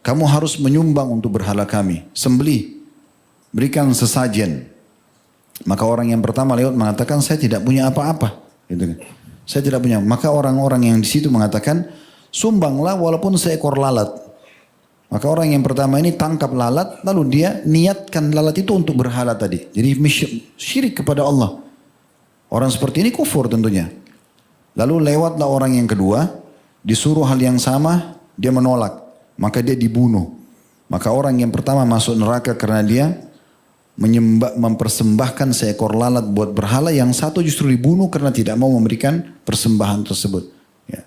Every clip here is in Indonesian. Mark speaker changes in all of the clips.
Speaker 1: kamu harus menyumbang untuk berhala kami. Sembelih, berikan sesajen. Maka orang yang pertama lewat mengatakan, saya tidak punya apa-apa. Gitu kan. Saya tidak punya. Maka orang-orang yang di situ mengatakan, sumbanglah walaupun seekor lalat. Maka orang yang pertama ini tangkap lalat, lalu dia niatkan lalat itu untuk berhala tadi. Jadi syirik kepada Allah. Orang seperti ini kufur tentunya. Lalu lewatlah orang yang kedua, disuruh hal yang sama, dia menolak. Maka dia dibunuh. Maka orang yang pertama masuk neraka karena dia mempersembahkan seekor lalat buat berhala, yang satu justru dibunuh karena tidak mau memberikan persembahan tersebut. Ya.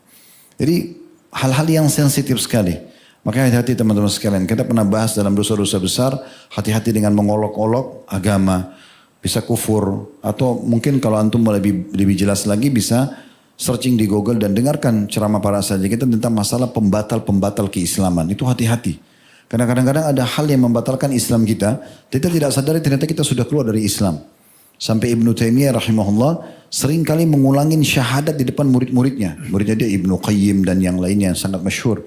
Speaker 1: Jadi hal-hal yang sensitif sekali. Makanya hati-hati teman-teman sekalian. Kita pernah bahas dalam dosa-dosa besar, hati-hati dengan mengolok-olok agama, bisa kufur. Atau mungkin kalau antum mau lebih jelas lagi bisa searching di Google dan dengarkan ceramah para sahabat kita tentang masalah pembatal-pembatal keislaman. Itu hati-hati. Karena kadang-kadang ada hal yang membatalkan Islam kita tidak sadari ternyata kita sudah keluar dari Islam. Sampai Ibnu Taimiyah rahimahullah seringkali mengulangin syahadat di depan murid-muridnya. Muridnya dia Ibnu Qayyim dan yang lainnya yang sangat masyhur.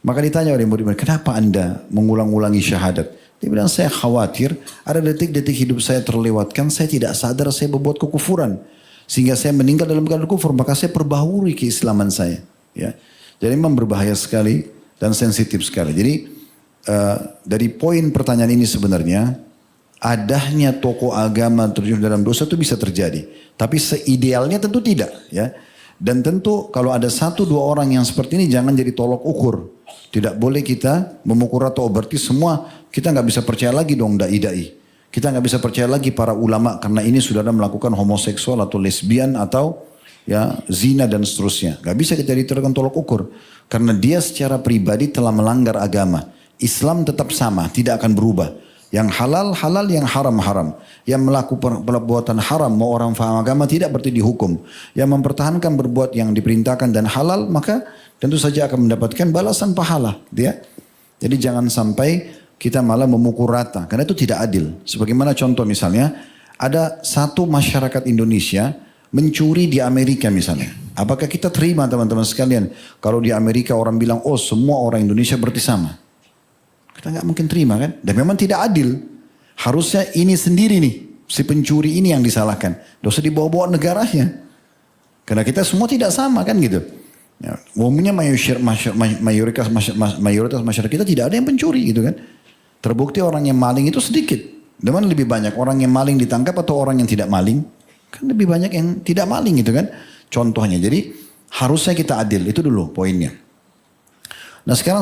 Speaker 1: Maka ditanya oleh murid-murid, kenapa anda mengulang-ulangi syahadat? Dia bilang, saya khawatir ada detik-detik hidup saya terlewatkan, saya tidak sadar saya berbuat kekufuran. Sehingga saya meninggal dalam keadaan kufur, maka saya perbaharui keislaman saya. Ya. Jadi memang berbahaya sekali dan sensitif sekali. Jadi dari poin pertanyaan ini sebenarnya, adanya tokoh agama terjun dalam dosa itu bisa terjadi. Tapi seidealnya tentu tidak. Ya. Dan tentu kalau ada satu dua orang yang seperti ini jangan jadi tolok ukur. Tidak boleh kita memukul rata, berarti semua kita nggak bisa percaya lagi dong dai-dai. Kita nggak bisa percaya lagi para ulama karena ini sudah melakukan homoseksual atau lesbian atau ya zina dan seterusnya. Nggak bisa kita jadikan tolok ukur karena dia secara pribadi telah melanggar agama. Islam tetap sama, tidak akan berubah. Yang halal halal, yang haram haram. Yang melakukan perbuatan haram mau orang faham agama tidak berarti dihukum. Yang mempertahankan berbuat yang diperintahkan dan halal maka tentu saja akan mendapatkan balasan pahala. Ya. Jadi jangan sampai kita malah memukul rata. Karena itu tidak adil. Sebagaimana contoh misalnya, ada satu masyarakat Indonesia mencuri di Amerika misalnya. Apakah kita terima teman-teman sekalian? Kalau di Amerika orang bilang, oh semua orang Indonesia berarti sama. Kita nggak mungkin terima kan? Dan memang tidak adil. Harusnya ini sendiri nih, si pencuri ini yang disalahkan. Dosa dibawa-bawa negaranya. Karena kita semua tidak sama kan gitu. Ya, umumnya mayoritas masyarakat kita tidak ada yang pencuri gitu kan. Terbukti orang yang maling itu sedikit. Dimana lebih banyak orang yang maling ditangkap atau orang yang tidak maling? Kan lebih banyak yang tidak maling gitu kan. Contohnya. Jadi harusnya kita adil. Itu dulu poinnya. Nah sekarang